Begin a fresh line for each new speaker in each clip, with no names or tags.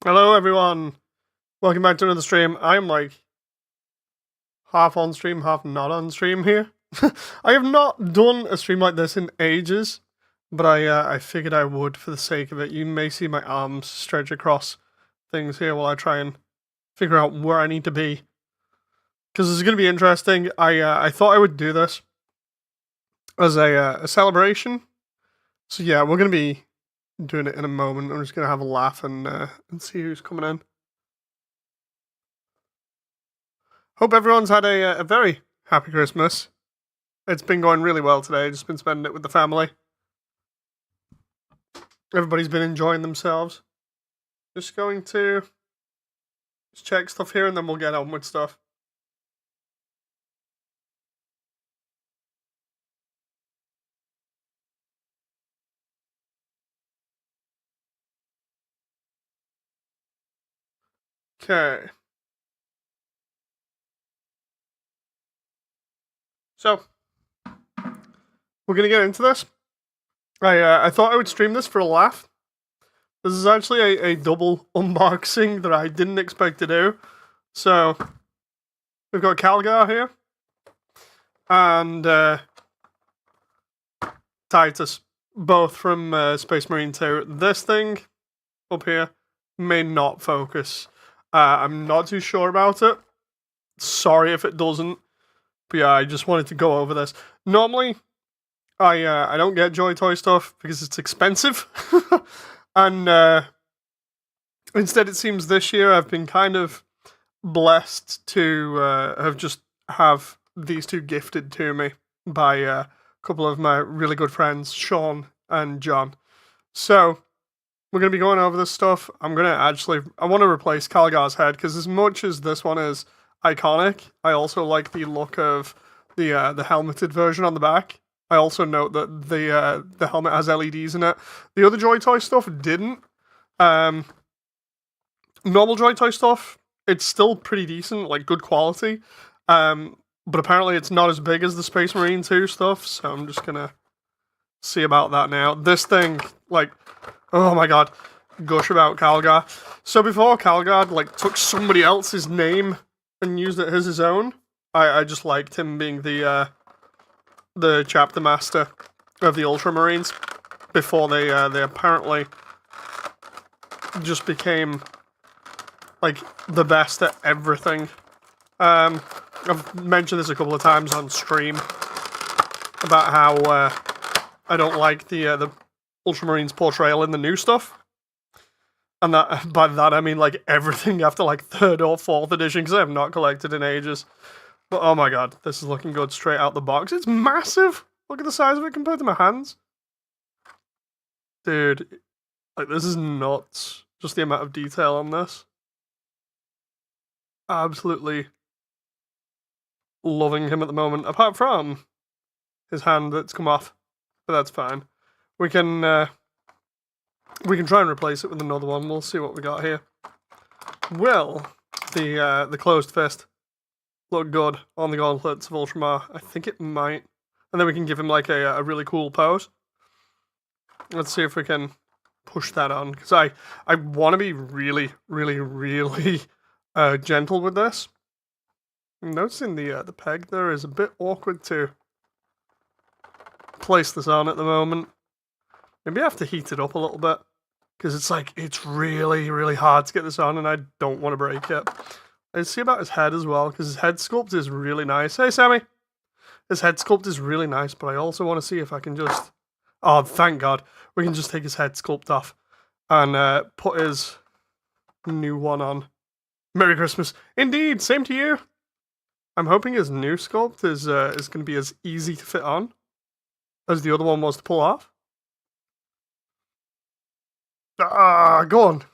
Hello everyone, welcome back to another stream. I'm like half on stream, half not on stream here. I have not done a stream like this in ages, but I figured I would for the sake of it. You may see my arms stretch across things here while I try and figure out where I need to be. Because this is going to be interesting. I thought I would do this as a celebration. So yeah, we're going to be doing it in a moment. I'm just going to have a laugh and see who's coming in. Hope everyone's had a very happy Christmas. It's been going really well today. Just been spending it with the family. Everybody's been enjoying themselves. Just going to check stuff here and then we'll get on with stuff. Okay. So, we're going to get into this. I thought I would stream this for a laugh. This is actually a double unboxing that I didn't expect to do. So, we've got Calgar here. And Titus. Both from Space Marine 2. This thing up here may not focus. I'm not too sure about it. Sorry if it doesn't. But yeah, I just wanted to go over this. Normally, I don't get Joytoy stuff because it's expensive. And instead, it seems this year I've been kind of blessed to have these two gifted to me by a couple of my really good friends, Sean and John. So, we're going to be going over this stuff. I want to replace Calgar's head because as much as this one is iconic, I also like the look of the helmeted version on the back. I also note that the helmet has LEDs in it. The other Joytoy stuff didn't. Normal Joytoy stuff, it's still pretty decent, like good quality. But apparently it's not as big as the Space Marine 2 stuff, so I'm just gonna see about that now. This thing, like, oh my god, gush about Calgar. So before Calgar, like, took somebody else's name and used it as his own, I just liked him being the chapter master of the Ultramarines before they apparently just became like the best at everything. I've mentioned this a couple of times on stream about how I don't like the Ultramarines portrayal in the new stuff. And that by that I mean like everything after like 3rd or 4th edition, because I have not collected in ages. But oh my god, this is looking good straight out the box. It's massive! Look at the size of it compared to my hands. Dude, like this is nuts. Just the amount of detail on this. Absolutely loving him at the moment, apart from his hand that's come off. But that's fine. We can try and replace it with another one. We'll see what we got here. Will the closed fist look good on the gauntlets of Ultramar? I think it might. And then we can give him like a really cool pose. Let's see if we can push that on. Because I want to be really, really, really gentle with this. I'm noticing the peg there is a bit awkward to place this on at the moment. Maybe I have to heat it up a little bit. Because it's really, really hard to get this on and I don't want to break it. Let's see about his head as well, because his head sculpt is really nice. Hey, Sammy! His head sculpt is really nice, but I also want to see if I can just... Oh, thank God. We can just take his head sculpt off and put his new one on. Merry Christmas. Indeed, same to you. I'm hoping his new sculpt is going to be as easy to fit on as the other one was to pull off. Ah, go on.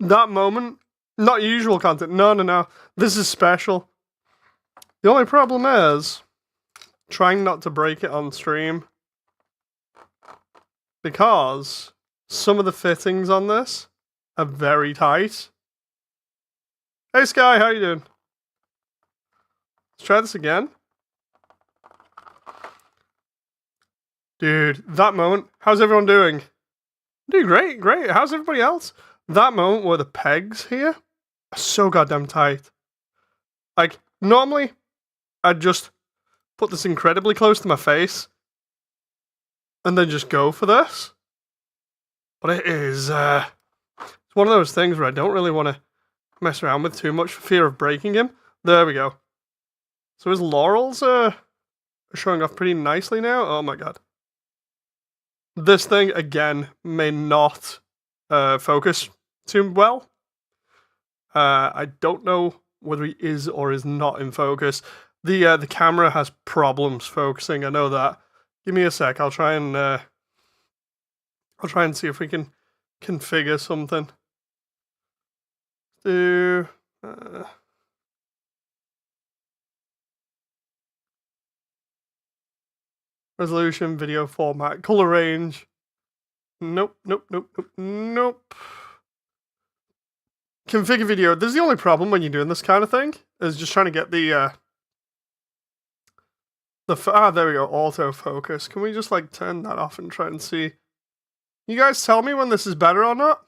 That moment, not usual content. No. This is special. The only problem is trying not to break it on stream because some of the fittings on this are very tight. Hey Sky, how you doing? Let's try this again. Dude, that moment. How's everyone doing? Dude, great, great. How's everybody else? That moment where the pegs here are so goddamn tight. Like, normally, I'd just put this incredibly close to my face and then just go for this. But it is, it's one of those things where I don't really want to mess around with too much for fear of breaking him. There we go. So his laurels are showing off pretty nicely now. Oh my god. This thing, again, may not focus too well. I don't know whether he is or is not in focus. The camera has problems focusing, I know that. Give me a sec, I'll try and see if we can configure something. Resolution, video format, color range. Nope. Configure video. This is the only problem when you're doing this kind of thing, is just trying to get there we go, autofocus. Can we just like turn that off and try and see? You guys tell me when this is better or not?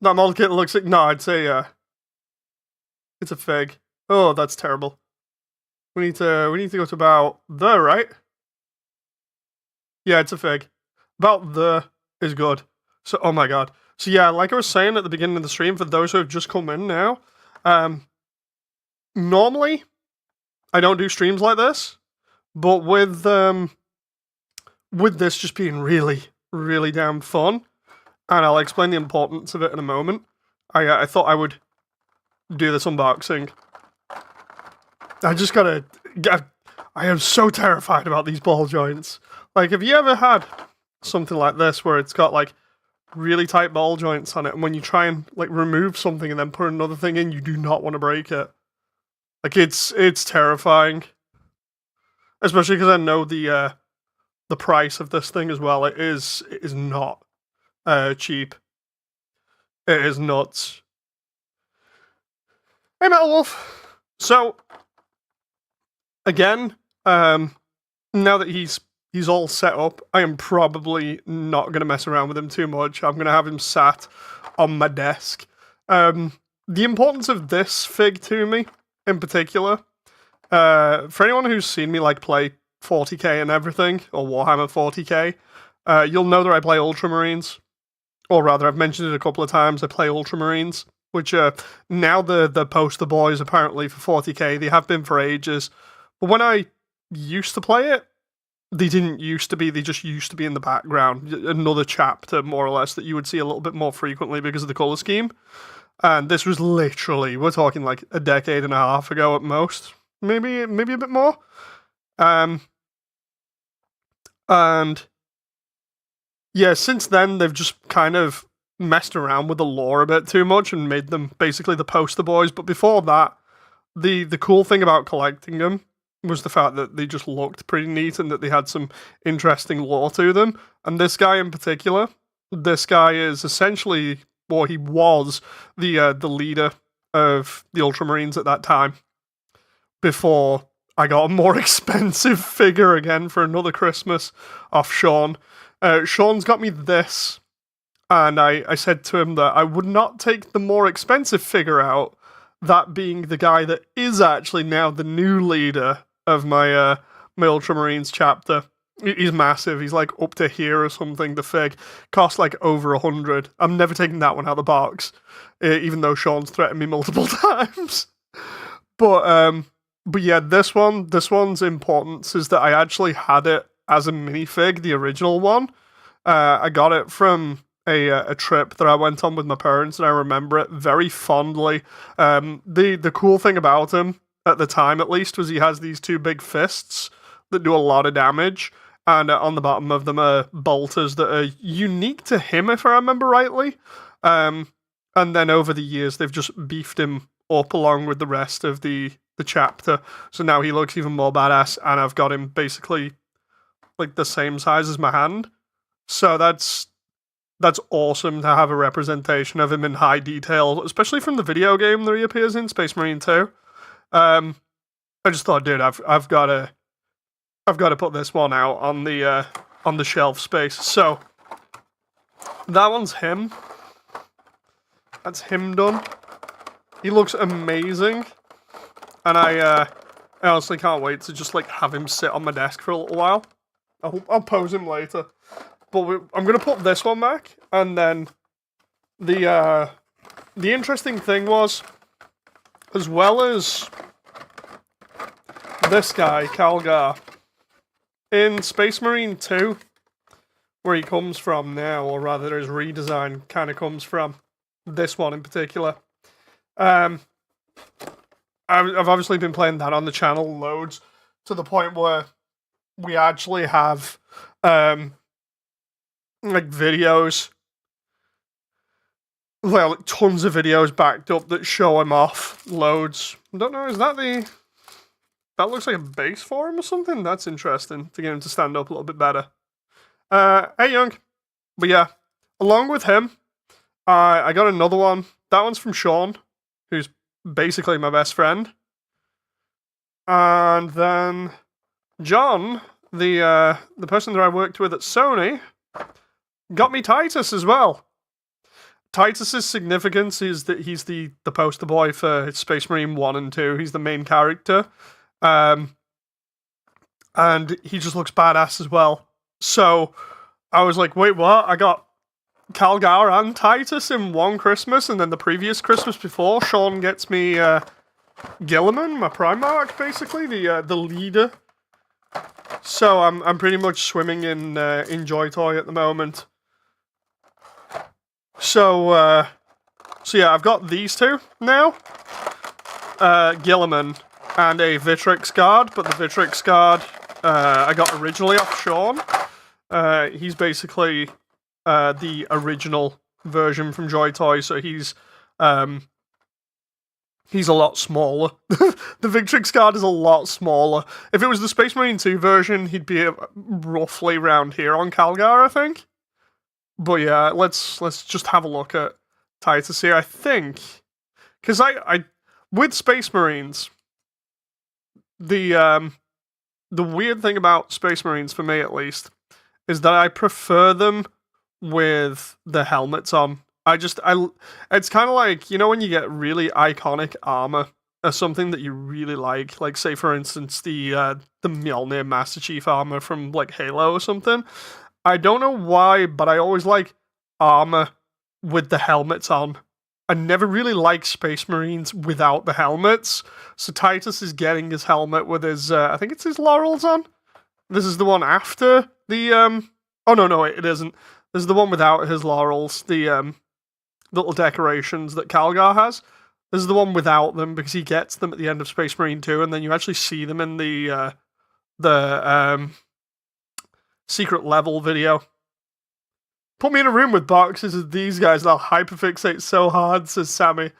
That model kit looks like, no, I'd say it's a fig. Oh, that's terrible. We need to go to about there, right? Yeah, it's a fig. About there is good. So, oh my god. So yeah, like I was saying at the beginning of the stream, for those who have just come in now, normally I don't do streams like this, but with this just being really, really damn fun, and I'll explain the importance of it in a moment, I thought I would do this unboxing. I just gotta... I am so terrified about these ball joints. Like, have you ever had something like this where it's got, like, really tight ball joints on it, and when you try and, like, remove something and then put another thing in, you do not want to break it? Like, it's terrifying. Especially because I know the price of this thing as well. It is not cheap. It is nuts. Hey, Metal Wolf! So, again, now that he's all set up, I am probably not going to mess around with him too much. I'm going to have him sat on my desk. The importance of this fig to me, in particular, for anyone who's seen me like play 40k and everything, or Warhammer 40k, you'll know that I play Ultramarines. Or rather, I've mentioned it a couple of times, I play Ultramarines, which now the poster boys apparently for 40k, they have been for ages. But when I used to play it, they didn't used to be, they just used to be in the background. Another chapter, more or less, that you would see a little bit more frequently because of the colour scheme. And this was literally, we're talking like a decade and a half ago at most. Maybe a bit more. And yeah, since then, they've just kind of messed around with the lore a bit too much and made them basically the poster boys. But before that, the cool thing about collecting them was the fact that they just looked pretty neat and that they had some interesting lore to them. And this guy in particular, this guy is essentially, or he was, the leader of the Ultramarines at that time, before I got a more expensive figure again for another Christmas off Sean. Sean's got me this, and I said to him that I would not take the more expensive figure out, that being the guy that is actually now the new leader of my Ultramarines chapter. He's massive. He's like up to here or something. The fig costs like over 100. I'm never taking that one out of the box, even though Sean's threatened me multiple times. But yeah, this one's importance is that I actually had it as a minifig, the original one. I got it from a trip that I went on with my parents, and I remember it very fondly. The cool thing about him, at the time at least, was he has these two big fists that do a lot of damage, and on the bottom of them are bolters that are unique to him, if I remember rightly. And then over the years, they've just beefed him up along with the rest of the chapter, so now he looks even more badass, and I've got him basically like the same size as my hand. So that's awesome to have a representation of him in high detail, especially from the video game that he appears in, Space Marine 2. I just thought, dude, I've got to put this one out on the on the shelf space. So that one's him. That's him done. He looks amazing, and I honestly can't wait to just like have him sit on my desk for a little while. I'll pose him later, but I'm gonna put this one back, and then the interesting thing was, as well as this guy, Calgar, in Space Marine 2, where he comes from now, or rather his redesign kind of comes from this one in particular. I've obviously been playing that on the channel loads, to the point where we actually have like videos, well, tons of videos backed up that show him off loads. I don't know, is that the... That looks like a base for him or something? That's interesting, to get him to stand up a little bit better. Hey, Young. But yeah, along with him, I got another one. That one's from Sean, who's basically my best friend. And then John, the person that I worked with at Sony, got me Titus as well. Titus's significance is that he's the poster boy for Space Marine 1 and 2. He's the main character. And he just looks badass as well. So I was like, wait, what? I got Calgar and Titus in one Christmas, and then the previous Christmas before, Sean gets me Gilliman, my Primarch, basically, the leader. So I'm pretty much swimming in Joytoy at the moment. So yeah, I've got these two now. Gilliman and a Vitrix Guard, but the Vitrix Guard I got originally off Sean. He's basically the original version from Joytoy, so he's a lot smaller. The Vitrix Guard is a lot smaller. If it was the Space Marine 2 version, he'd be roughly around here on Calgar, I think. But yeah, let's just have a look at Titus here. I think, because I with Space Marines, the weird thing about Space Marines, for me at least, is that I prefer them with the helmets on. It's kind of like, you know, when you get really iconic armor or something that you really like say for instance the Mjolnir Master Chief armor from like Halo or something. I don't know why, but I always like armor with the helmets on. I never really liked Space Marines without the helmets. So Titus is getting his helmet with his, I think it's his laurels on. This is the one after the, oh no, it isn't. This is the one without his laurels, the little decorations that Calgar has. This is the one without them, because he gets them at the end of Space Marine 2, and then you actually see them in the secret level video. Put me in a room with boxes of these guys and I'll hyperfixate so hard, says Sammy.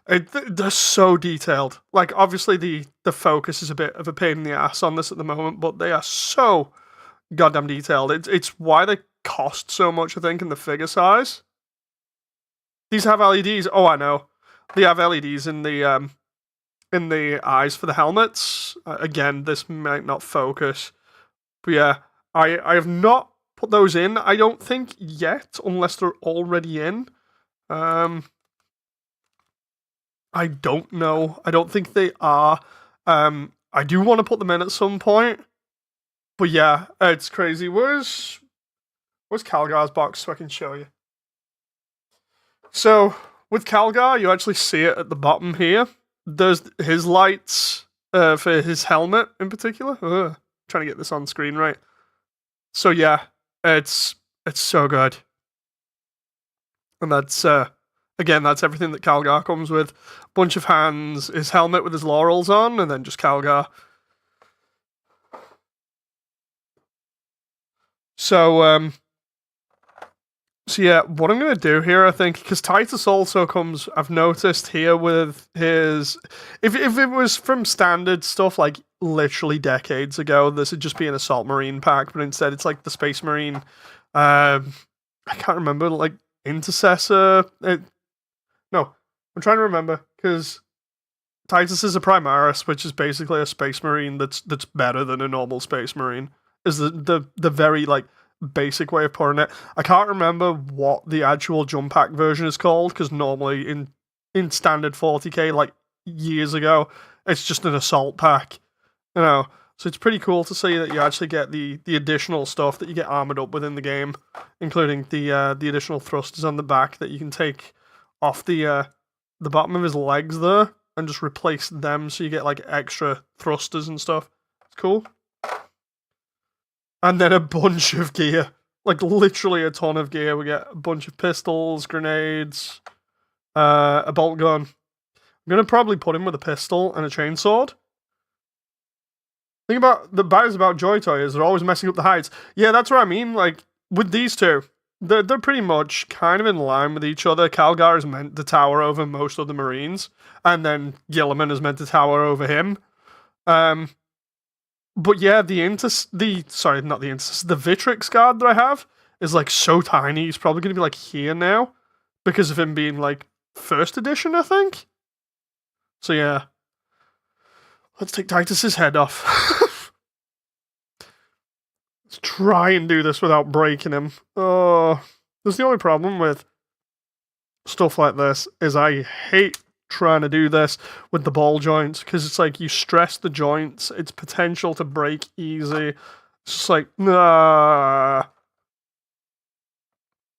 They're so detailed. Like, obviously the focus is a bit of a pain in the ass on this at the moment, but they are so goddamn detailed. It's why they cost so much, I think, in the figure size. These have LEDs. Oh, I know. They have LEDs in the eyes for the helmets. Again, this might not focus. But yeah, I have not put those in, I don't think, yet, unless they're already in. I don't know. I don't think they are. I do want to put them in at some point. But yeah, it's crazy. Where's Calgar's box so I can show you? So, with Calgar, you actually see it at the bottom here. There's his lights for his helmet in particular. Trying to get this on screen right. So yeah, it's so good. And that's, again, that's everything that Calgar comes with. Bunch of hands, his helmet with his laurels on, and then just Calgar. So yeah, what I'm going to do here, I think, because Titus also comes, I've noticed here with his, if it was from standard stuff, like literally decades ago, this would just be an Assault Marine pack, but instead it's like the Space Marine, I can't remember, like, Intercessor, no, I'm trying to remember, because Titus is a Primaris, which is basically a Space Marine that's better than a normal Space Marine. is the very like basic way of putting it. I can't remember what the actual jump pack version is called because normally in standard 40k like years ago, it's just an assault pack, you know. So it's pretty cool to see that you actually get the additional stuff that you get armored up within the game, including the additional thrusters on the back that you can take off the bottom of his legs there and just replace them, so you get like extra thrusters and stuff. It's cool. And then a bunch of gear, like literally a ton of gear. We get a bunch of pistols, grenades, a bolt gun. I'm gonna probably put him with a pistol and a chainsword. Thing about the bad about Joytoy is they're always messing up the heights. Yeah, that's what I mean. Like with these two, they're pretty much kind of in line with each other. Calgar is meant to tower over most of the Marines, and then Gilliman is meant to tower over him. But yeah, the Vitrix guard that I have is like so tiny. He's probably gonna be like here now because of him being like first edition, I think. So yeah, let's take Titus's head off. Let's try and do this without breaking him. Oh, that's the only problem with stuff like this is I hate trying to do this with the ball joints because it's like you stress the joints, it's potential to break easy. It's just like, nah.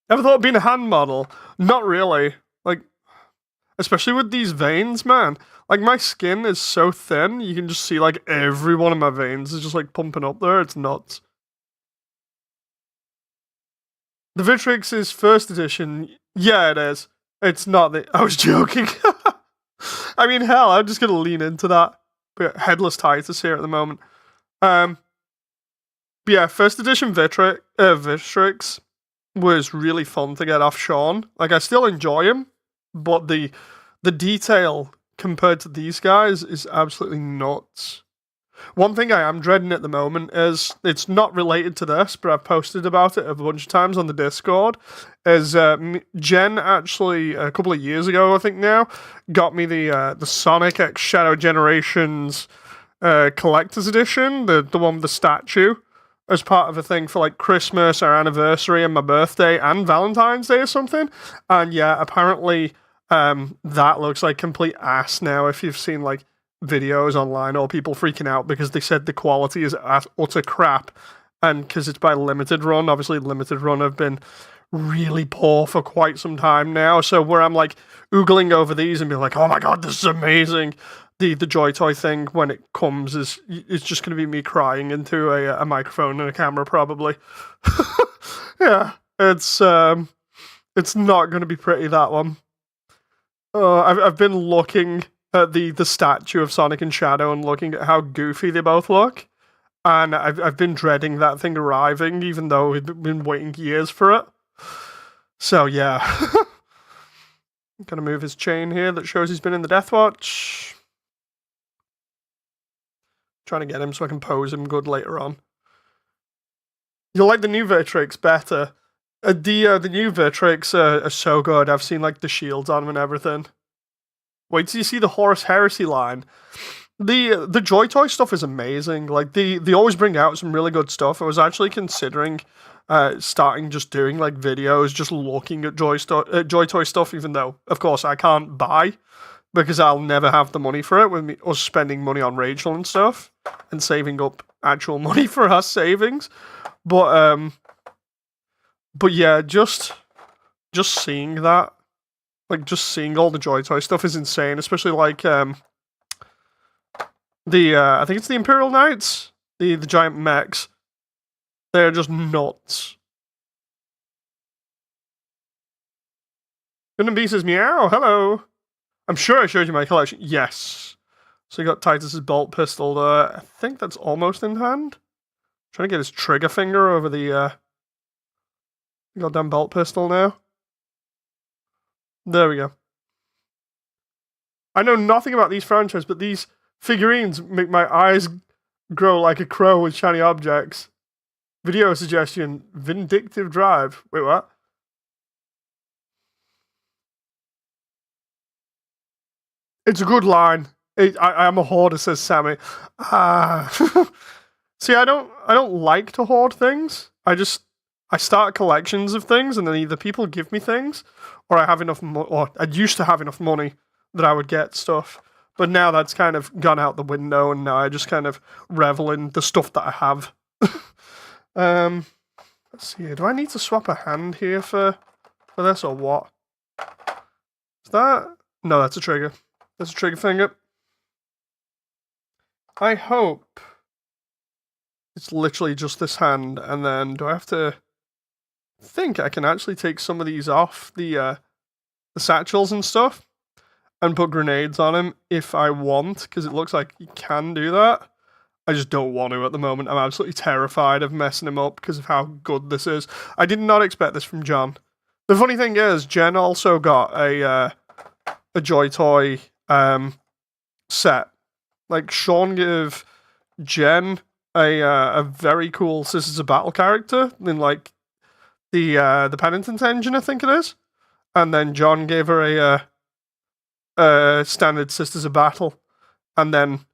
Ever thought of being a hand model? Not really. Like, especially with these veins, man. Like, my skin is so thin, you can just see, like, every one of my veins is just, like, pumping up there. It's nuts. The Vitrix is first edition. Yeah, it is. It's not the... I was joking. I mean, hell, I'm just gonna lean into that. But Headless Titus here at the moment. But yeah, first edition Vitrix was really fun to get off Sean. Like, I still enjoy him, but the detail compared to these guys is absolutely nuts. One thing I am dreading at the moment is, it's not related to this, but I've posted about it a bunch of times on the Discord, is Jen actually, a couple of years ago, I think now, got me the Sonic X Shadow Generations Collector's Edition, the one with the statue, as part of a thing for like Christmas, our anniversary, and my birthday, and Valentine's Day or something. And yeah, apparently that looks like complete ass now if you've seen like videos online or people freaking out because they said the quality is utter crap, and because it's by Limited Run. Obviously Limited Run have been really poor for quite some time now, so where I'm like oogling over these and being like, oh my god, this is amazing, the Joytoy thing when it comes is it's just going to be me crying into a microphone and a camera probably. Yeah, it's not going to be pretty, that one. I've been looking at the statue of Sonic and Shadow and looking at how goofy they both look, and I've been dreading that thing arriving, even though we've been waiting years for it. So yeah, I'm gonna move his chain here that shows he's been in the Death Watch. Trying to get him so I can pose him good later on. You'll like the new Vitrix better. The new Vitrix are so good. I've seen like the shields on them and everything. Wait till you see the Horus Heresy line. The Joytoy stuff is amazing. Like they always bring out some really good stuff. I was actually considering starting just doing like videos, just looking at Joytoy stuff, even though of course I can't buy because I'll never have the money for it with me us spending money on Rachel and stuff and saving up actual money for us savings. But yeah, just seeing that. Like, just seeing all the Joytoy stuff is insane, especially like, I think it's the Imperial Knights, the giant mechs. They're just nuts. Gundam B says, meow, hello. I'm sure I showed you my collection. Yes. So you got Titus's bolt pistol there. I think that's almost in hand. Trying to get his trigger finger over the goddamn bolt pistol now. There we go. I know nothing about these franchises, but these figurines make my eyes grow like a crow with shiny objects. Video suggestion, Vindictive Drive. Wait, what? It's a good line. I am a hoarder, says Sammy. Ah. See, I don't like to hoard things. I start collections of things, and then either people give me things, or I have enough, or I used to have enough money that I would get stuff. But now that's kind of gone out the window, and now I just kind of revel in the stuff that I have. um, let's see. Do I need to swap a hand here for this or what? Is that? No, that's a trigger. That's a trigger finger. I hope it's literally just this hand, and then do I have to? I think I can actually take some of these off the satchels and stuff, and put grenades on him if I want, because it looks like you can do that. I just don't want to at the moment. I'm absolutely terrified of messing him up because of how good this is. I did not expect this from John. The funny thing is, Jen also got a Joytoy set. Like, Sean gave Jen a very cool Sisters of Battle character in like the Penitent engine, I think it is, and then John gave her a standard Sisters of Battle, and then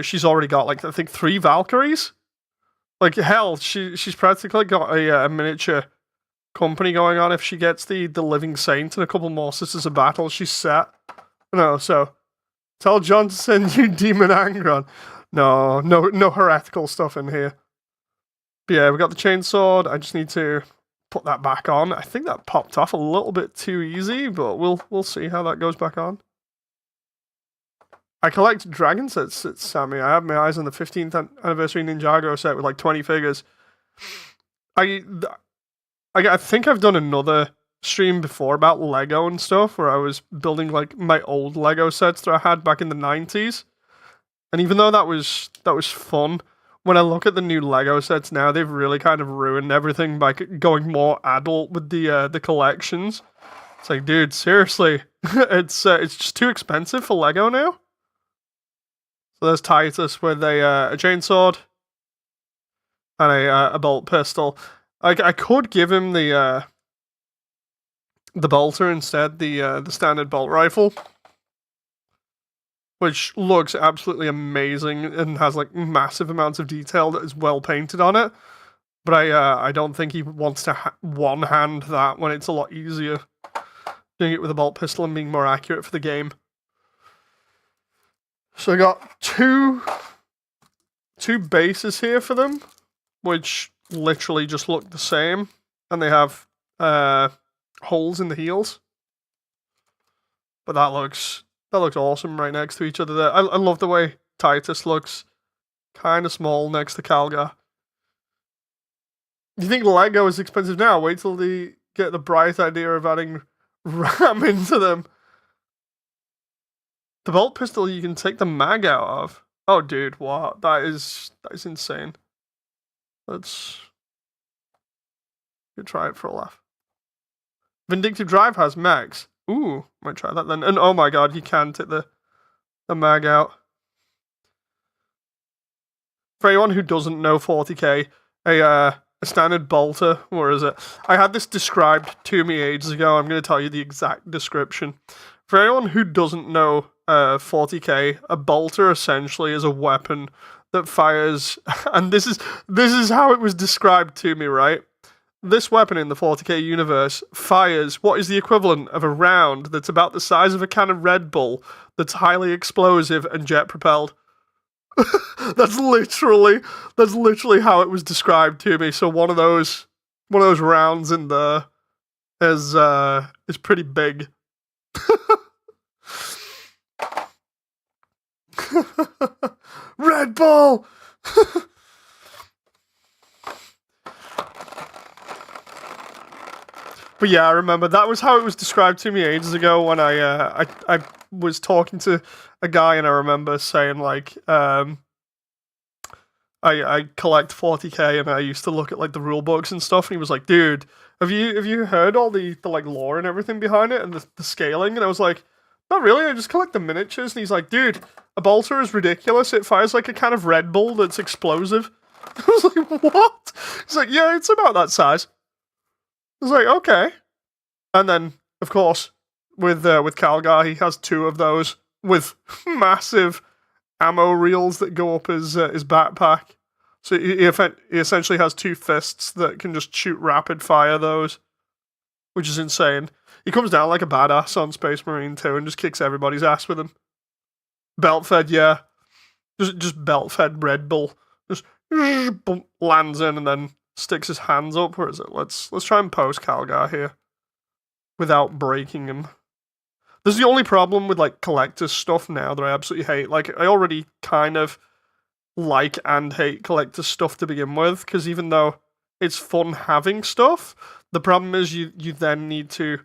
she's already got like I think 3 Valkyries. Like hell, she's practically got a miniature company going on. If she gets the Living Saint and a couple more Sisters of Battle, she's set. No, so tell John to send you Demon Angron. No heretical stuff in here. But yeah, we got the chainsword. I just need to put that back on. I think that popped off a little bit too easy, but we'll see how that goes back on. I collect dragon sets, Sammy. I have my eyes on the 15th anniversary Ninjago set with like 20 figures. I think I've done another stream before about Lego and stuff where I was building like my old Lego sets that I had back in the 90s. And even though that was fun, when I look at the new Lego sets now, they've really kind of ruined everything by going more adult with the collections. It's like, dude, seriously, it's just too expensive for Lego now. So there's Titus with a chainsword and a bolt pistol. I could give him the bolter instead, the standard bolt rifle, which looks absolutely amazing and has like massive amounts of detail that is well painted on it. But I don't think he wants to one hand that when it's a lot easier doing it with a bolt pistol and being more accurate for the game. So I got two bases here for them, which literally just look the same, and they have holes in the heels. But that looks awesome right next to each other there. I love the way Titus looks kind of small next to Calgar. Do you think Lego is expensive now? Wait till they get the bright idea of adding RAM into them. The bolt pistol you can take the mag out of. Oh, dude, what? That is insane. Let's try it for a laugh. Vindictive Drive has mags. Ooh, might try that then. And oh my god, you can take the mag out. For anyone who doesn't know 40k, a standard bolter, where is it? I had this described to me ages ago. I'm going to tell you the exact description. For anyone who doesn't know 40k, a bolter essentially is a weapon that fires, and this is how it was described to me, right? This weapon in the 40k universe fires what is the equivalent of a round that's about the size of a can of Red Bull that's highly explosive and jet propelled. That's literally how it was described to me. So one of those rounds in there is pretty big. Red Bull. But yeah, I remember that was how it was described to me ages ago when I was talking to a guy, and I remember saying like I collect 40k and I used to look at like the rule books and stuff, and he was like, dude, have you heard all the like lore and everything behind it and the scaling? And I was like, not really, I just collect the miniatures. And he's like, dude, a bolter is ridiculous. It fires like a can of Red Bull that's explosive. I was like, what? He's like, yeah, it's about that size. I was like, okay. And then, of course, with Calgar, he has 2 of those with massive ammo reels that go up his backpack. So he essentially has two fists that can just shoot rapid fire those, which is insane. He comes down like a badass on Space Marine 2 and just kicks everybody's ass with him. Belt fed, yeah. Just belt fed Red Bull. Just lands in and then sticks his hands up. Where is it? Let's try and post Calgar here without breaking him. This is the only problem with like collector's stuff now that I absolutely hate. Like I already kind of like and hate collector's stuff to begin with, because even though it's fun having stuff, the problem is you then need to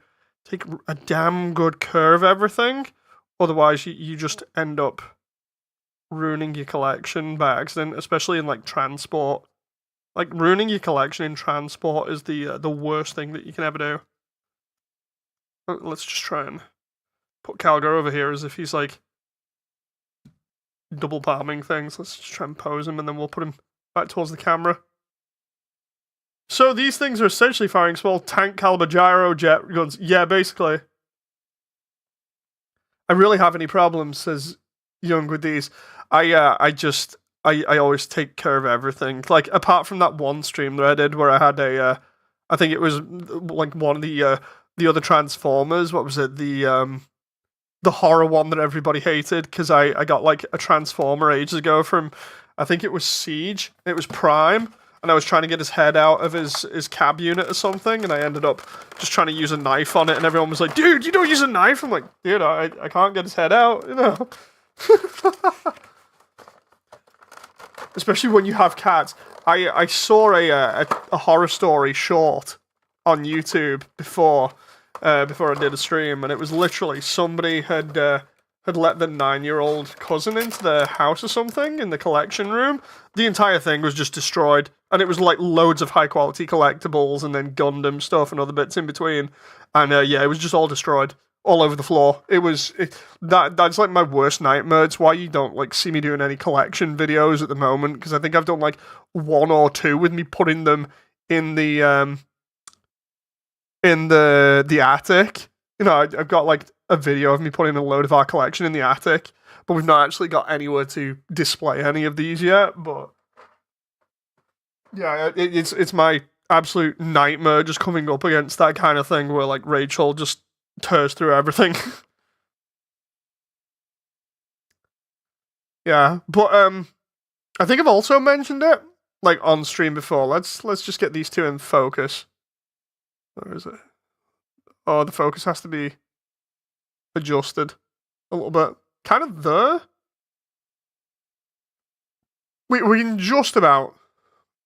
take a damn good care of everything. Otherwise, you just end up ruining your collection by accident, especially in like transport. Like ruining your collection in transport is the worst thing that you can ever do. Let's just try and put Calgar over here as if he's like double palming things. Let's just try and pose him and then we'll put him back towards the camera. So these things are essentially firing small tank caliber gyro jet guns. Yeah, basically. I really have any problems, says Young, with these. I always take care of everything. Like apart from that one stream that I did where I had I think it was like one of the other Transformers. What was it? The horror one that everybody hated because I got like a Transformer ages ago from, I think it was Siege. It was Prime, and I was trying to get his head out of his cab unit or something, and I ended up just trying to use a knife on it, and everyone was like, "Dude, you don't use a knife." I'm like, "Dude, I can't get his head out, you know." Especially when you have cats. I saw a horror story short on YouTube before I did a stream, and it was literally somebody had let the 9-year-old cousin into their house or something in the collection room. The entire thing was just destroyed, and it was like loads of high quality collectibles and then Gundam stuff and other bits in between. And yeah, it was just all destroyed. All over the floor. That's like my worst nightmare. It's why you don't like see me doing any collection videos at the moment, because I think I've done like 1 or 2 with me putting them in the attic. You know, I've got like a video of me putting a load of our collection in the attic, but we've not actually got anywhere to display any of these yet. But yeah, it's my absolute nightmare just coming up against that kind of thing where like Rachel just tears through everything. Yeah, but I think I've also mentioned it like on stream before. Let's just get these two in focus. Where is it? Oh, the focus has to be adjusted a little bit. Kind of there. We can just about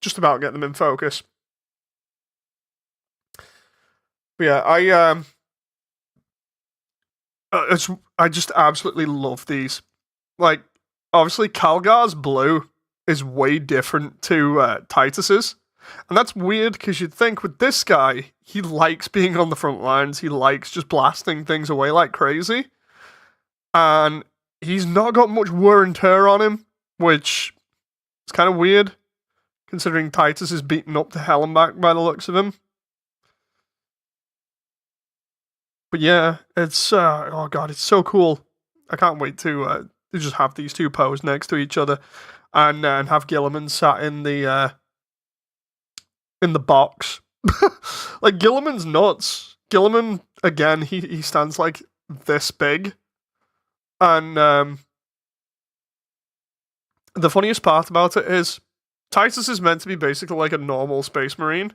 get them in focus. But yeah, I just absolutely love these. Like, obviously, Calgar's blue is way different to Titus's. And that's weird because you'd think with this guy, he likes being on the front lines. He likes just blasting things away like crazy. And he's not got much wear and tear on him, which is kind of weird considering Titus is beaten up to hell and back by the looks of him. But yeah, it's oh god, it's so cool. I can't wait to just have these two posed next to each other, and have Gilliman sat in the box. Like Gilliman's nuts. Gilliman again, he stands like this big, and the funniest part about it is Titus is meant to be basically like a normal Space Marine.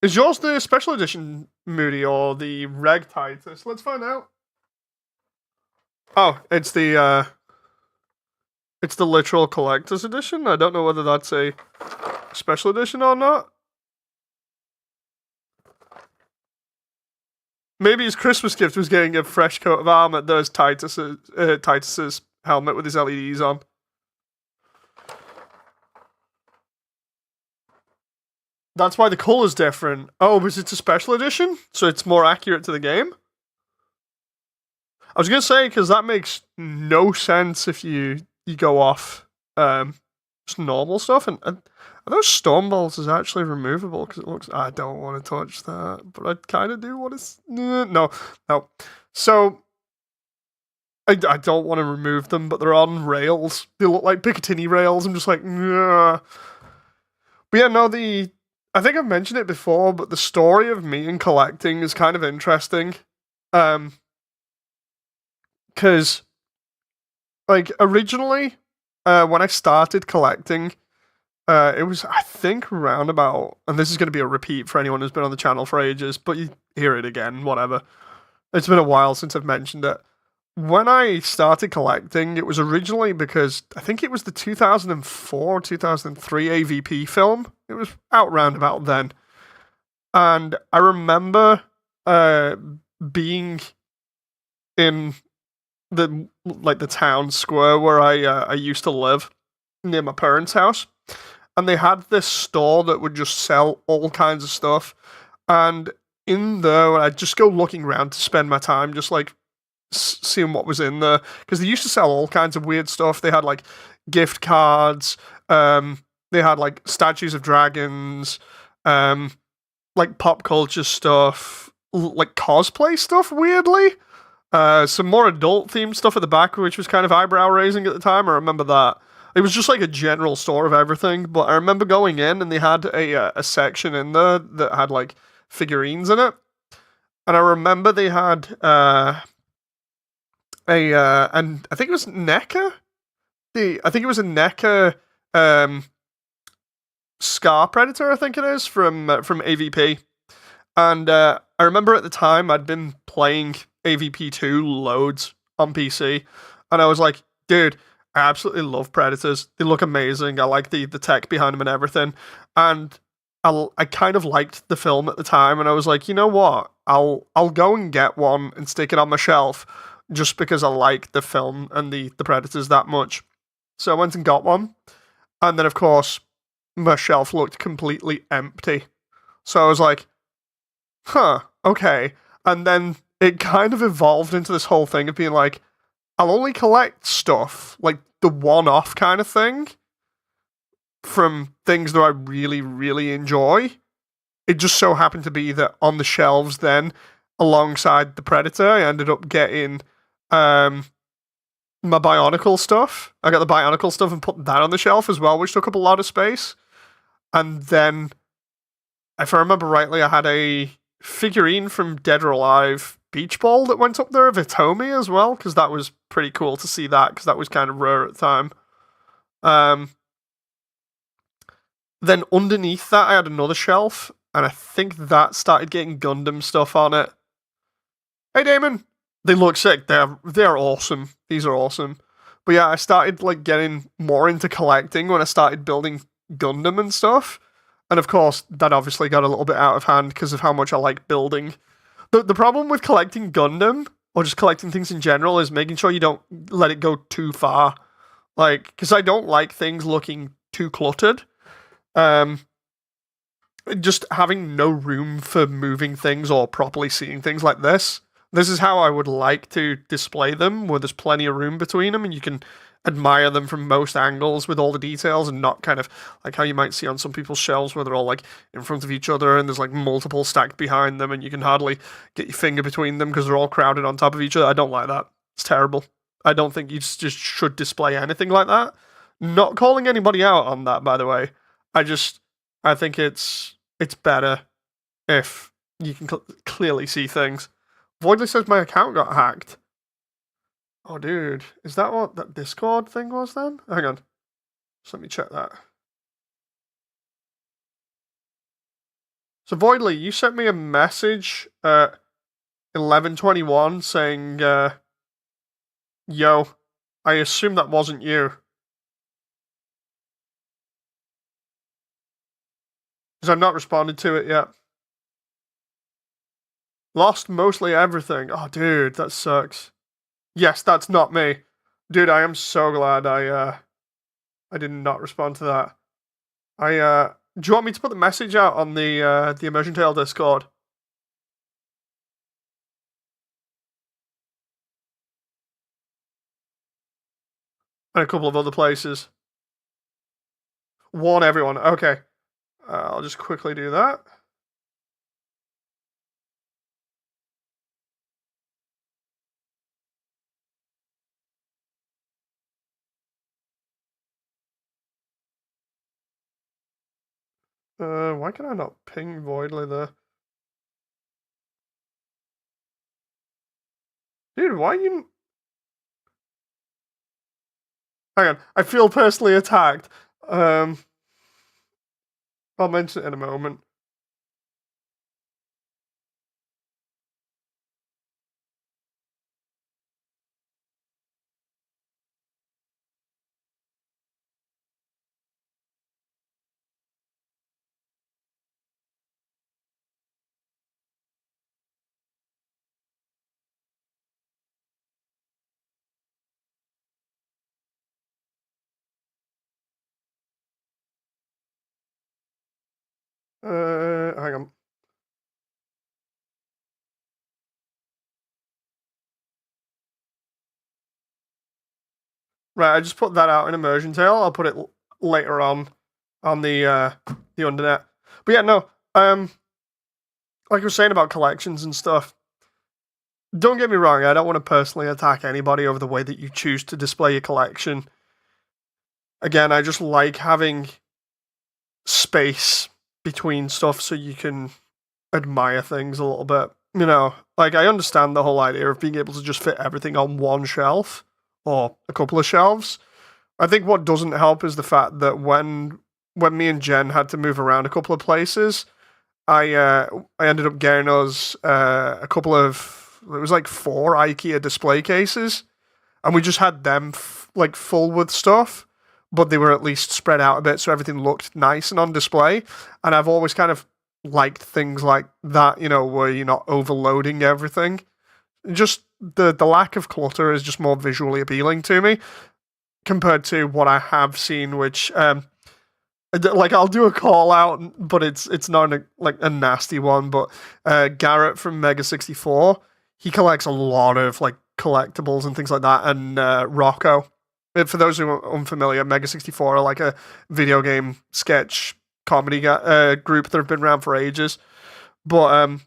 Is yours the special edition Moody or the Reg Titus? Let's find out. Oh, it's the literal collector's edition. I don't know whether that's a special edition or not. Maybe his Christmas gift was getting a fresh coat of armor. There's Titus's helmet with his LEDs on. That's why the color's different. Oh, because it's a special edition? So it's more accurate to the game? I was going to say, because that makes no sense if you go off just normal stuff. And are those storm bolts is actually removable? Because it looks... I don't want to touch that. But I kind of do want to... No. So, I don't want to remove them, but they're on rails. They look like Picatinny rails. I'm just like, nah. But yeah, no, I think I've mentioned it before, but the story of me and collecting is kind of interesting. Um, because like originally, when I started collecting, it was I think around about, and this is going to be a repeat for anyone who's been on the channel for ages, but you hear it again, whatever. It's been a while since I've mentioned it. When I started collecting, it was originally because I think it was the 2004, 2003 AVP film. It was out round about then. And I remember uh, being in the town square where I used to live near my parents' house, and they had this store that would just sell all kinds of stuff. And in there, I'd just go looking around to spend my time, just like seeing what was in there, because they used to sell all kinds of weird stuff. They had like gift cards, they had like statues of dragons, um, like pop culture stuff, like cosplay stuff. Weirdly, some more adult themed stuff at the back, which was kind of eyebrow raising at the time. I remember that. It was just like a general store of everything, but I remember going in and they had a section in there that had like figurines in it, and I remember they had and I think it was NECA. I think it was a NECA um, Scar Predator. I think it is from AVP. And I remember at the time I'd been playing AVP 2 loads on PC, and I was like, dude, I absolutely love Predators. They look amazing. I like the tech behind them and everything. And I kind of liked the film at the time, and I was like, you know what? I'll go and get one and stick it on my shelf just because I like the film and the Predators that much. So I went and got one, and then of course my shelf looked completely empty. So I was like, huh, okay. And then it kind of evolved into this whole thing of being like, I'll only collect stuff, like the one off kind of thing, from things that I really, really enjoy. It just so happened to be that on the shelves then, alongside the Predator, I ended up getting um, my Bionicle stuff. I got the Bionicle stuff and put that on the shelf as well, which took up a lot of space. And then, if I remember rightly, I had a figurine from Dead or Alive Beach Ball that went up there of Hitomi as well, because that was pretty cool to see that, because that was kind of rare at the time. Um, then underneath that, I had another shelf, and I think that started getting Gundam stuff on it. Hey, Damon! They look sick. They're awesome. These are awesome. But yeah, I started like getting more into collecting when I started building Gundam and stuff. And of course, that obviously got a little bit out of hand because of how much I like building. The problem with collecting Gundam, or just collecting things in general, is making sure you don't let it go too far. Like, because I don't like things looking too cluttered. Um, just having no room for moving things or properly seeing things like this. This is how I would like to display them, where there's plenty of room between them and you can admire them from most angles with all the details and not kind of like how you might see on some people's shelves where they're all like in front of each other and there's like multiple stacked behind them and you can hardly get your finger between them because they're all crowded on top of each other. I don't like that. It's terrible. I don't think you just should display anything like that. Not calling anybody out on that, by the way. I just I think it's better if you can clearly see things. Voidly says my account got hacked. Oh, dude, is that what that Discord thing was then? Hang on, just let me check that. So Voidly, you sent me a message at 11:21 saying, "Yo, I assume that wasn't you, because I've not responded to it yet." Lost mostly everything. Oh, dude, that sucks. Yes, that's not me, dude. I am so glad I did not respond to that. Do you want me to put the message out on the Immersion Tale Discord? And a couple of other places. Warn everyone. Okay. I'll just quickly do that. Why can I not ping Voidly there? Dude, why you... Hang on, I feel personally attacked. Um, I'll mention it in a moment. Hang on. Right, I just put that out in Immersion Tale. I'll put it later on the Undernet. But yeah, no. Like I was saying about collections and stuff. Don't get me wrong. I don't want to personally attack anybody over the way that you choose to display your collection. Again, I just like having space between stuff so you can admire things a little bit. You know, like I understand the whole idea of being able to just fit everything on one shelf or a couple of shelves. I think what doesn't help is the fact that when me and Jen had to move around a couple of places, I ended up getting us a couple of, it was like 4 IKEA display cases, and we just had them like full with stuff, but they were at least spread out a bit so everything looked nice and on display. And I've always kind of liked things like that, you know, where you're not overloading everything. Just the lack of clutter is just more visually appealing to me compared to what I have seen, which like I'll do a call out, but it's not like a nasty one. But Garrett from Mega 64, he collects a lot of like collectibles and things like that, and Rocco. For those who are unfamiliar, Mega 64 are like a video game sketch comedy group that have been around for ages. But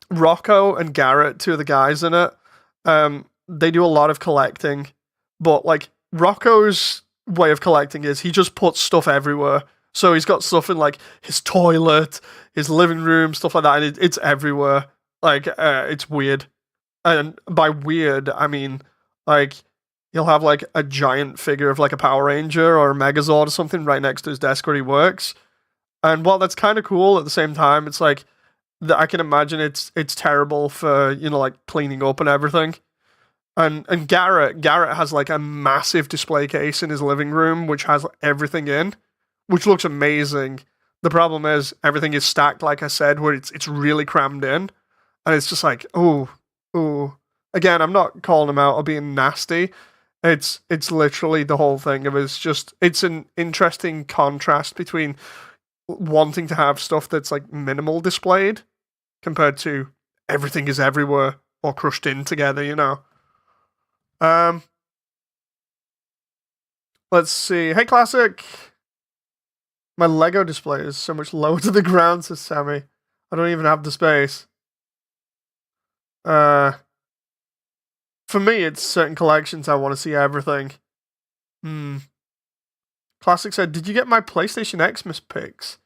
Rocco and Garrett, two of the guys in it, they do a lot of collecting. But like Rocco's way of collecting is he just puts stuff everywhere. So he's got stuff in like his toilet, his living room, stuff like that, and it's everywhere. Like it's weird, and by weird I mean like he'll have like a giant figure of like a Power Ranger or a Megazord or something right next to his desk where he works. And while that's kind of cool, at the same time, it's like I can imagine it's terrible for you know like cleaning up and everything. And Garrett has like a massive display case in his living room which has everything in, which looks amazing. The problem is everything is stacked, like I said, where it's really crammed in, and it's just like oh. Again, I'm not calling him out or being nasty. It's literally the whole thing. It's an interesting contrast between wanting to have stuff that's like minimal displayed compared to everything is everywhere or crushed in together, you know. Um, let's see. Hey, Classic. My Lego display is so much lower to the ground, says Sammy. I don't even have the space. Uh, for me, it's certain collections I want to see everything. Hmm. Classic said, "Did you get my PlayStation Xmas pics?"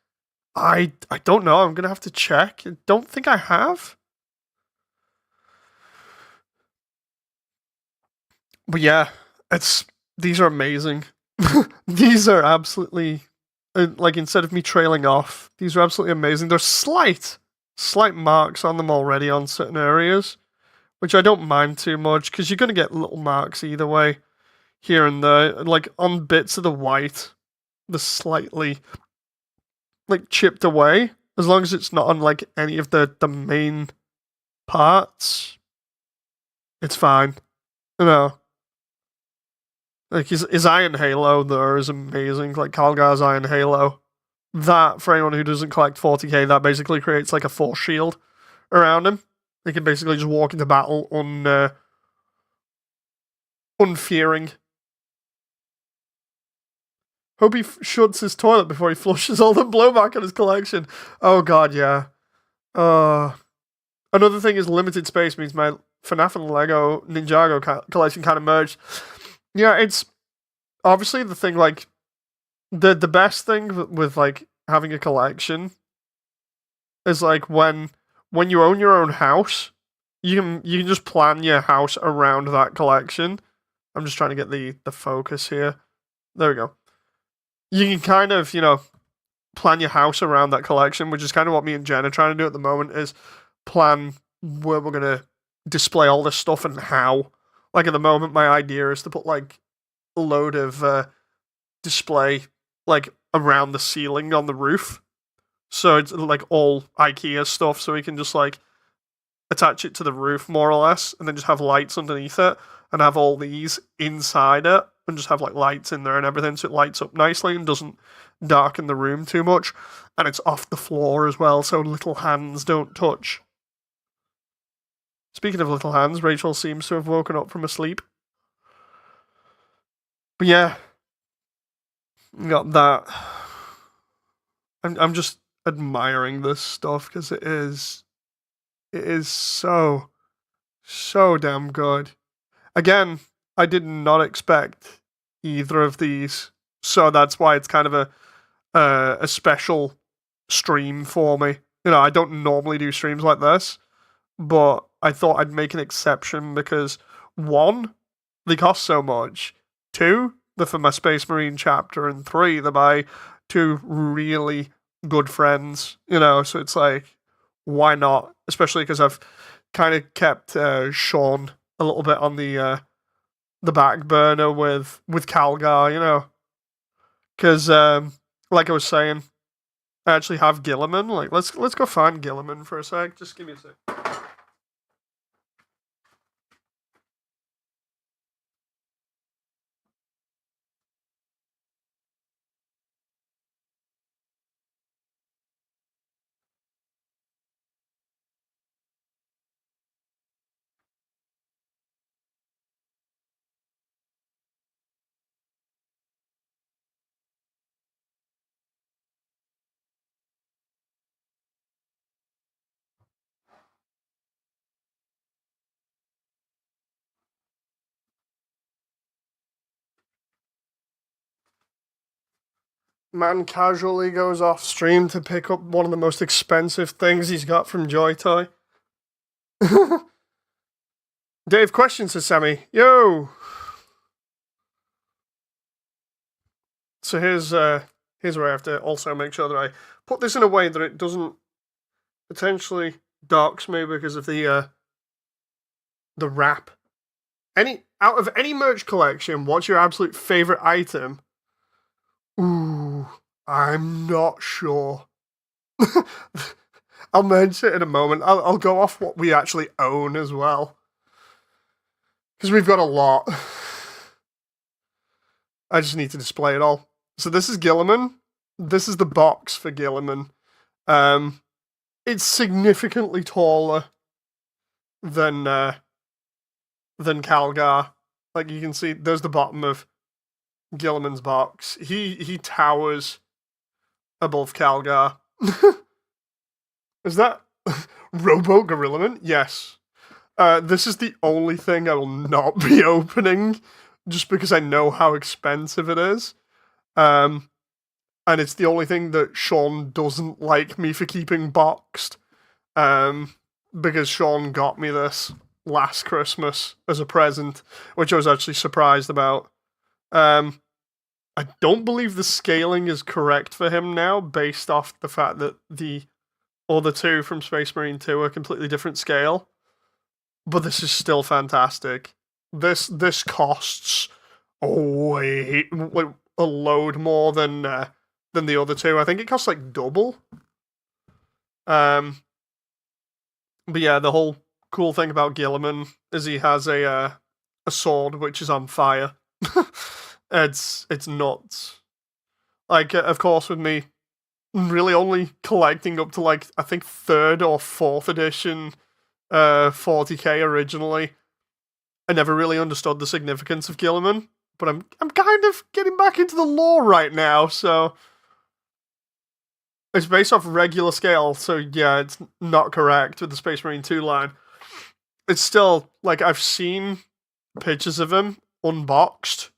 I don't know. I'm gonna have to check. I don't think I have. But yeah, it's these are amazing. These are absolutely like instead of me trailing off, these are absolutely amazing. There's slight marks on them already on certain areas, which I don't mind too much because you're gonna get little marks either way, here and there. Like on bits of the white, the slightly like chipped away, as long as it's not on like any of the main parts, it's fine. You know. Like his Iron Halo there is amazing. Like Calgar's Iron Halo. That, for anyone who doesn't collect 40k, that basically creates like a force shield around him. He can basically just walk into battle unfearing. Hope he shuts his toilet before he flushes all the blowback on his collection. Oh god, yeah. Another thing is limited space means my FNAF and Lego Ninjago collection kind of merged. Yeah, it's obviously the thing like the best thing with like having a collection is like when you own your own house, you can just plan your house around that collection. I'm just trying to get the focus here. There we go. You can kind of, plan your house around that collection, which is kind of what me and Jen are trying to do at the moment, is plan where we're gonna display all this stuff and how. Like at the moment, my idea is to put like a load of display like around the ceiling on the roof. So it's like all IKEA stuff, so we can just like attach it to the roof more or less, and then just have lights underneath it, and have all these inside it, and just have like lights in there and everything, so it lights up nicely and doesn't darken the room too much. And it's off the floor as well, so little hands don't touch. Speaking of little hands, Rachel seems to have woken up from a sleep. But yeah, got that. I'm just admiring this stuff because it is so damn good. Again, I did not expect either of these, so that's why it's kind of a special stream for me. I don't normally do streams like this, but I thought I'd make an exception because one, they cost so much. Two, they're for my Space Marine chapter, and three, they're my two really good friends. So it's like, why not? Especially because I've kind of kept Sean a little bit on the back burner with Calgar, because like I was saying, I actually have Gilliman. Like, let's go find Gilliman for a sec. Just give me a sec. Man casually goes off stream to pick up one of the most expensive things he's got from Joytoy. Dave questions to Sammy. Yo. So here's where I have to also make sure that I put this in a way that it doesn't potentially dox me because of the wrap. Out of any merch collection, what's your absolute favorite item? Ooh, I'm not sure. I'll mention it in a moment. I'll go off what we actually own as well, because we've got a lot. I just need to display it all. So this is Gilliman. This is the box for Gilliman. It's significantly taller than Calgar. Like you can see, there's the bottom of Gilliman's box. He towers above Calgar. Is that Robo Gorillaman? Yes. This is the only thing I will not be opening, just because I know how expensive it is. And it's the only thing that Sean doesn't like me for keeping boxed. Because Sean got me this last Christmas as a present, which I was actually surprised about. I don't believe the scaling is correct for him now, based off the fact that the other two from Space Marine 2 are completely different scale. But this is still fantastic. This costs way a load more than the other two. I think it costs like double. But yeah, the whole cool thing about Gilliman is he has a sword which is on fire. It's nuts. Like, of course, with me really only collecting up to like I think 3rd or 4th edition 40k originally, I never really understood the significance of Gilliman, but I'm kind of getting back into the lore right now, so it's based off regular scale, so yeah, it's not correct with the Space Marine 2 line. It's still, like, I've seen pictures of him unboxed,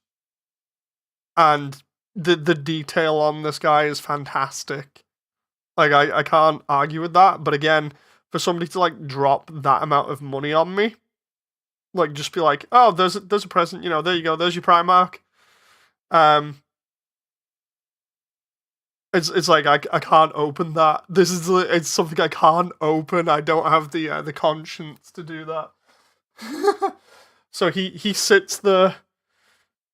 and the detail on this guy is fantastic. Like I can't argue with that. But again, for somebody to like drop that amount of money on me, like just be like, oh, there's a present, you know, there you go, there's your Primark. It's like I can't open that. It's something I can't open. I don't have the conscience to do that. So he sits there.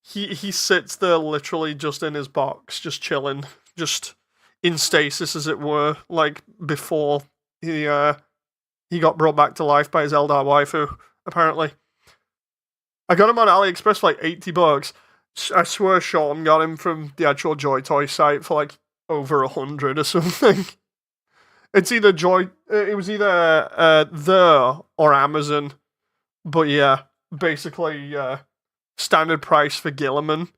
He sits there literally just in his box, just chilling, just in stasis as it were, like before he got brought back to life by his Eldar waifu, apparently. I got him on AliExpress for like $80. I swear Sean got him from the actual Joytoy site for like over 100 or something. It's either it was either there or Amazon. But yeah, basically standard price for Gilliman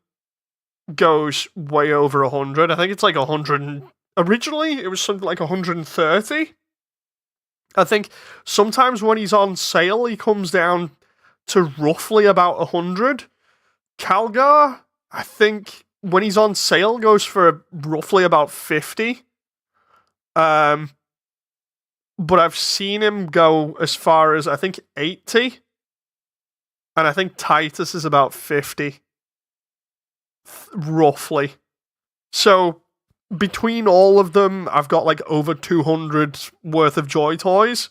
goes way over 100. I think it's like 100. Originally, it was something like 130. I think sometimes when he's on sale, he comes down to roughly about 100. Calgar, I think when he's on sale, goes for roughly about 50. But I've seen him go as far as, I think, 80. And I think Titus is about 50. Roughly. So, between all of them, I've got like over 200 worth of Joytoys.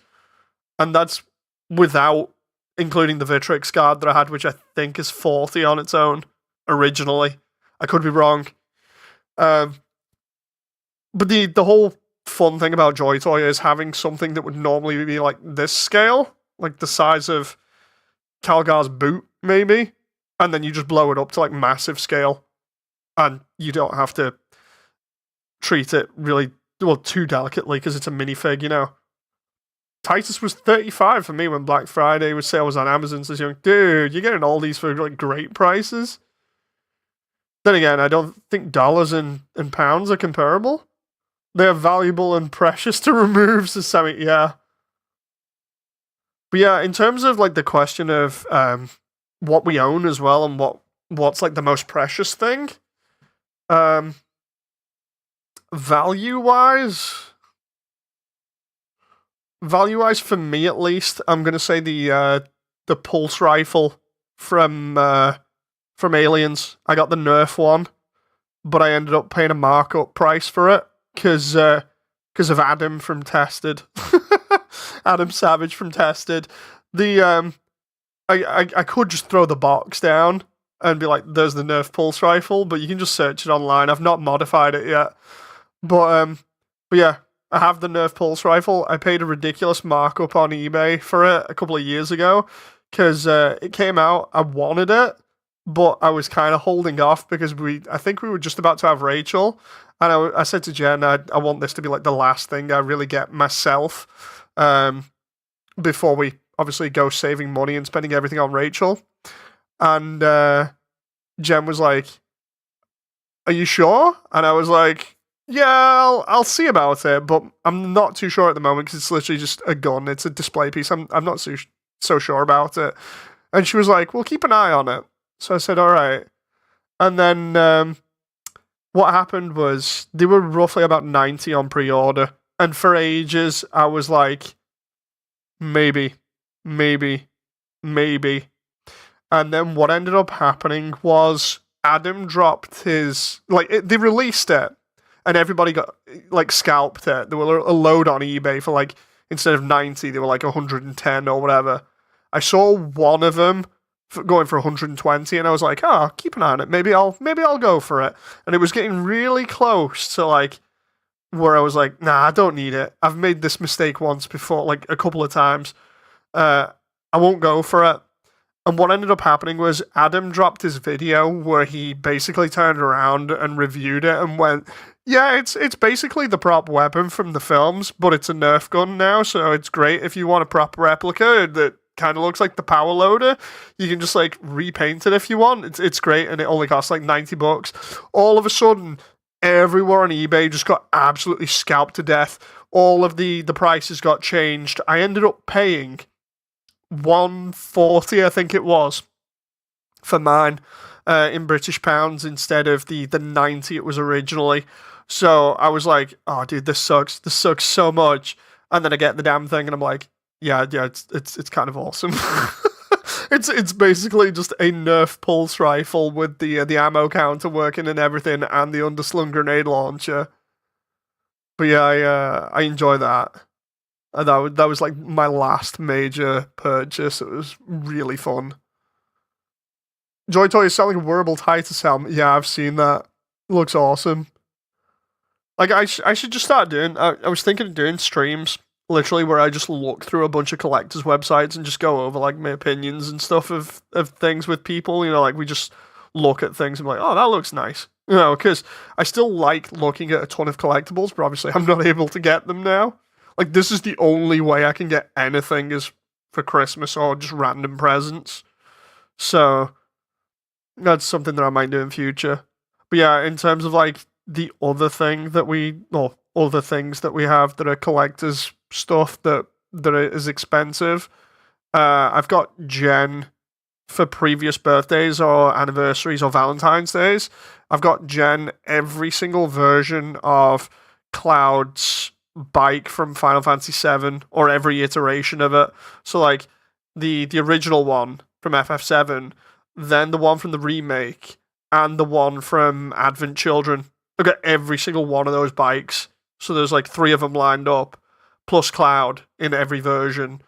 And that's without including the Vitrix card that I had, which I think is 40 on its own, originally. I could be wrong. But the whole fun thing about Joytoy is having something that would normally be like this scale, like the size of Calgar's boot, maybe, and then you just blow it up to like massive scale, and you don't have to treat it really too delicately because it's a minifig, you know. Titus was 35 for me when Black Friday was sale was on Amazon. So you're like, dude, you're getting all these for like great prices. Then again, I don't think dollars and pounds are comparable. They're valuable and precious to remove. So Sammy, yeah. But yeah, in terms of like the question of what we own as well and what's like the most precious thing, value-wise for me at least, I'm gonna say the pulse rifle from Aliens. I got the Nerf one, but I ended up paying a markup price for it because of Adam from Tested. Adam Savage from Tested. I could just throw the box down and be like, there's the Nerf pulse rifle, but you can just search it online. I've not modified it yet. But yeah, I have the Nerf pulse rifle. I paid a ridiculous markup on eBay for it a couple of years ago because it came out. I wanted it, but I was kind of holding off because I think we were just about to have Rachel. And I said to Jen, I want this to be like the last thing I really get myself before we obviously go saving money and spending everything on Rachel. And Jen was like, are you sure? And I was like, yeah, I'll see about it, but I'm not too sure at the moment because it's literally just a gun. It's a display piece. I'm not so sure about it. And she was like, well, keep an eye on it. So I said, all right. And then what happened was they were roughly about 90 on pre-order. And for ages, I was like, maybe. And then what ended up happening was Adam dropped his... they released it, and everybody got, scalped it. There were a load on eBay for, instead of 90, they were, 110 or whatever. I saw one of them going for 120, and I was like, oh, keep an eye on it. Maybe I'll go for it. And it was getting really close to, where I was like, nah, I don't need it. I've made this mistake once before, a couple of times. I won't go for it. And what ended up happening was Adam dropped his video where he basically turned around and reviewed it and went, yeah, it's basically the prop weapon from the films, but it's a Nerf gun now, so it's great if you want a proper replica that kind of looks like the power loader. You can just repaint it if you want. It's great, and it only costs $90. All of a sudden, everywhere on eBay just got absolutely scalped to death. All of the prices got changed. I ended up paying $140, I think it was, for mine. in British pounds instead of the 90 it was originally. So I was like, oh dude, this sucks. This sucks so much. And then I get the damn thing and I'm like, yeah, it's kind of awesome. It's basically just a Nerf pulse rifle with the ammo counter working and everything, and the underslung grenade launcher. But yeah, I enjoy that. That was like my last major purchase. It was really fun. Joytoy is selling a wearable Titus helmet. Yeah, I've seen that. It looks awesome. Like I should just start doing. I was thinking of doing streams, literally where I just look through a bunch of collectors' websites and just go over like my opinions and stuff of things with people. You know, like we just look at things and be like, oh, that looks nice. You know, because I still like looking at a ton of collectibles, but obviously I'm not able to get them now. Like this is the only way I can get anything is for Christmas or just random presents. So that's something that I might do in future. But yeah, in terms of like the other thing that well, other things that we have that are collectors stuff that is expensive. I've got Jen for previous birthdays or anniversaries or Valentine's days. I've got Jen every single version of Cloud's bike from Final Fantasy VII or every iteration of it. So like the original one from FF7, then the one from the remake, and the one from Advent Children. I've got every single one of those bikes. So there's like three of them lined up, plus Cloud in every version.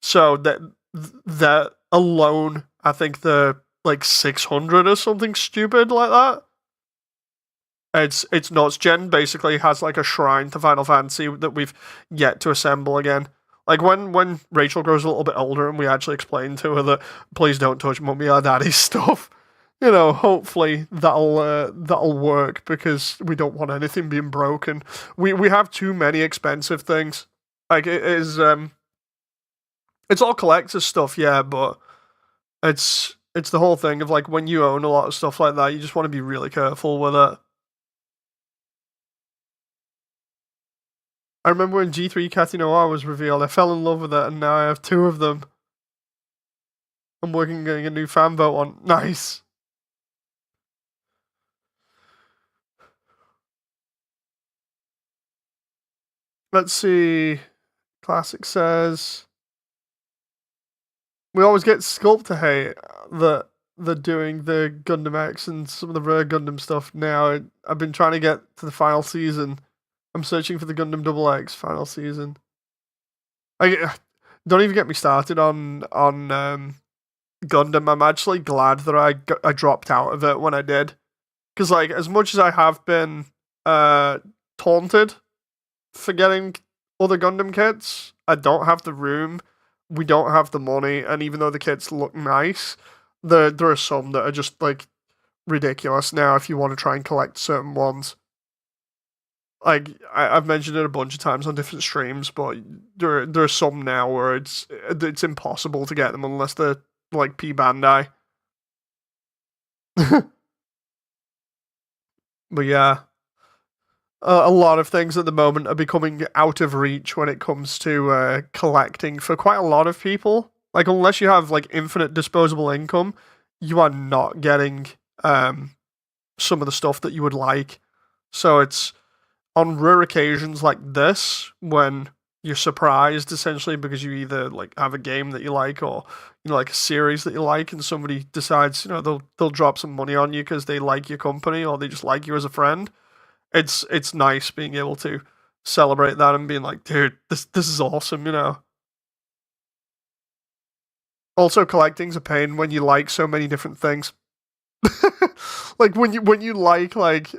So that alone, I think they're like 600 or something stupid like that. It's nuts. Jen basically has like a shrine to Final Fantasy that we've yet to assemble again. Like when Rachel grows a little bit older and we actually explain to her that please don't touch mummy or daddy's stuff, you know, hopefully that'll work because we don't want anything being broken. We have too many expensive things. Like it is it's all collector's stuff, yeah, but it's the whole thing of like when you own a lot of stuff like that, you just want to be really careful with it. I remember when G3 Catinoir was revealed, I fell in love with it, and now I have two of them. I'm working on getting a new fan vote on. Nice. Let's see. Classic says we always get Sculptor hate that they're doing the Gundam X and some of the rare Gundam stuff now. I've been trying to get to the final season. I'm searching for the Gundam Double X final season. I don't even get me started on Gundam. I'm actually glad that I dropped out of it when I did, because like as much as I have been taunted for getting other Gundam kits, I don't have the room. We don't have the money, and even though the kits look nice, there are some that are just like ridiculous now. If you want to try and collect certain ones, like I've mentioned it a bunch of times on different streams, but there are some now where it's impossible to get them unless they're like P Bandai. But yeah, a lot of things at the moment are becoming out of reach when it comes to collecting for quite a lot of people. Like unless you have like infinite disposable income, you are not getting some of the stuff that you would like. So it's on rare occasions like this when you're surprised essentially because you either like have a game that you like or you know like a series that you like and somebody decides they'll drop some money on you because they like your company or they just like you as a friend. It's nice being able to celebrate that and being like, dude, this is awesome, you know. Also, collecting's a pain when you like so many different things. Like when you like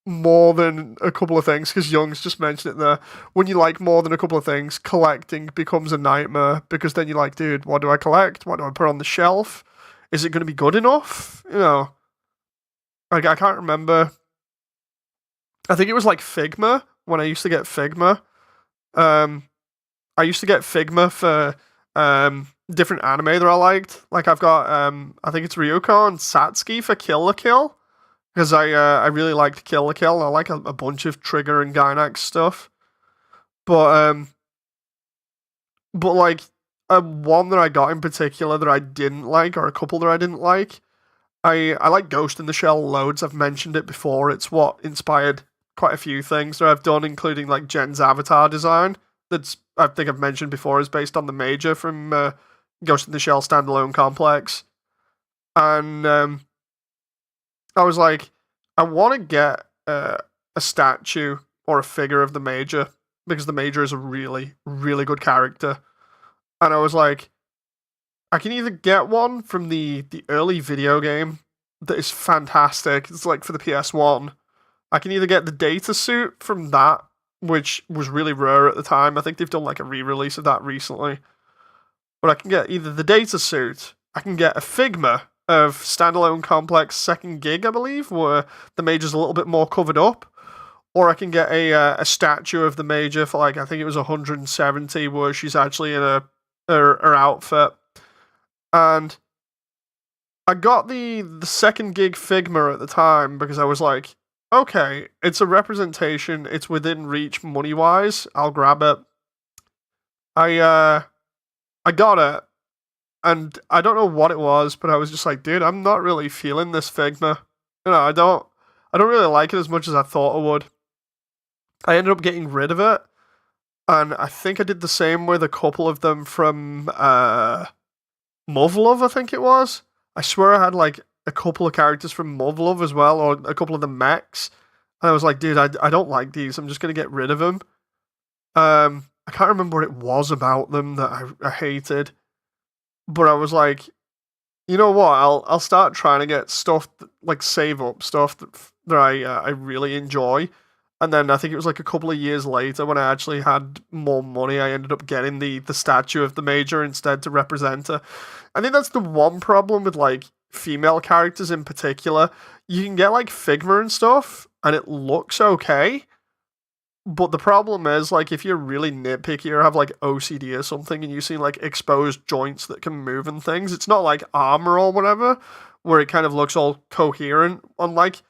more than a couple of things, because Young's just mentioned it there. When you like more than a couple of things, collecting becomes a nightmare because then you're like, dude, what do I collect? What do I put on the shelf? Is it going to be good enough? You know, like I can't remember. I think it was like Figma when I used to get Figma. Um, I used to get Figma for different anime that I liked. Like I've got I think it's Ryuko and Satsuki for Kill la Kill because I really liked Kill la Kill. And I like a bunch of Trigger and Gainax stuff, but like one that I got in particular that I didn't like, or a couple that I didn't like. I like Ghost in the Shell loads. I've mentioned it before. It's what inspired quite a few things that I've done, including like Jen's avatar design. That's I think I've mentioned before is based on the Major from Ghost in the Shell standalone complex. And I was like, I want to get a statue or a figure of the Major because the Major is a really, really good character. And I was like, I can either get one from the early video game that is fantastic. It's like for the PS1. I can either get the data suit from that, which was really rare at the time. I think they've done like a re-release of that recently. But I can get either the data suit, I can get a Figma of standalone complex second gig, I believe, where the Major's a little bit more covered up, or I can get a statue of the Major for like I think it was 170, where she's actually in her outfit. And I got the second gig Figma at the time because I was like, okay, it's a representation, it's within reach money wise. I'll grab it. I got it, and I don't know what it was, but I was just like, dude, I'm not really feeling this Figma. I don't really like it as much as I thought I would. I ended up getting rid of it, and I think I did the same with a couple of them from Muv-Luv, I think it was. I swear I had like a couple of characters from Muv-Luv as well, or a couple of the mechs. And I was like, dude, I don't like these. I'm just going to get rid of them. I can't remember what it was about them that I hated. But I was like, you know what? I'll start trying to get stuff, like save up stuff that I really enjoy. And then I think it was like a couple of years later when I actually had more money, I ended up getting the statue of the Major instead to represent her. I think that's the one problem with like female characters in particular. You can get like Figma and stuff, and it looks okay. But the problem is, like, if you're really nitpicky or have like OCD or something, and you see like exposed joints that can move and things, it's not like armor or whatever, where it kind of looks all coherent. Unlike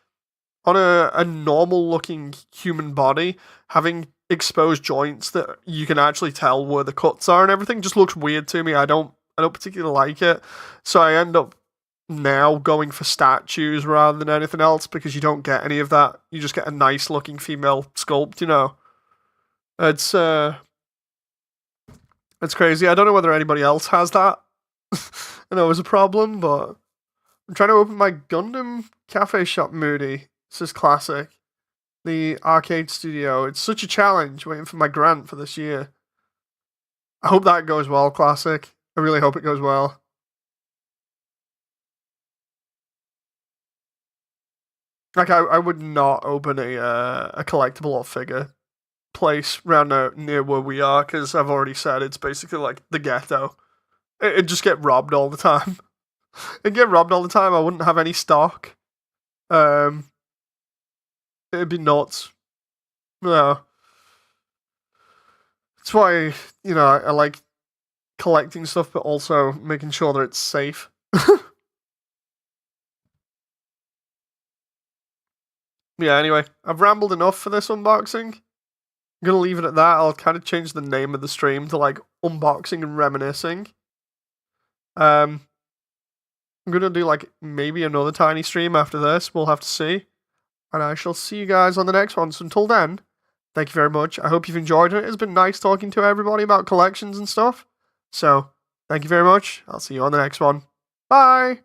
on a normal looking human body, having exposed joints that you can actually tell where the cuts are and everything just looks weird to me. I don't particularly like it. So I end up now going for statues rather than anything else because you don't get any of that. You just get a nice looking female sculpt. It's it's crazy. I don't know whether anybody else has that. I know it was a problem, but I'm trying to open my Gundam Cafe Shop Moody. This is classic. The arcade studio. It's such a challenge waiting for my grant for this year. I hope that goes well, Classic. I really hope it goes well. Like, I would not open a collectible or figure place around near where we are because I've already said it's basically like the ghetto. It'd just get robbed all the time. It'd get robbed all the time. I wouldn't have any stock. Um, it'd be nuts. No, that's why I like collecting stuff, but also making sure that it's safe. Yeah. Anyway, I've rambled enough for this unboxing. I'm gonna leave it at that. I'll kind of change the name of the stream to like unboxing and reminiscing. Um, I'm gonna do like maybe another tiny stream after this. We'll have to see. And I shall see you guys on the next one. So until then, thank you very much. I hope you've enjoyed it. It's been nice talking to everybody about collections and stuff. So thank you very much. I'll see you on the next one. Bye.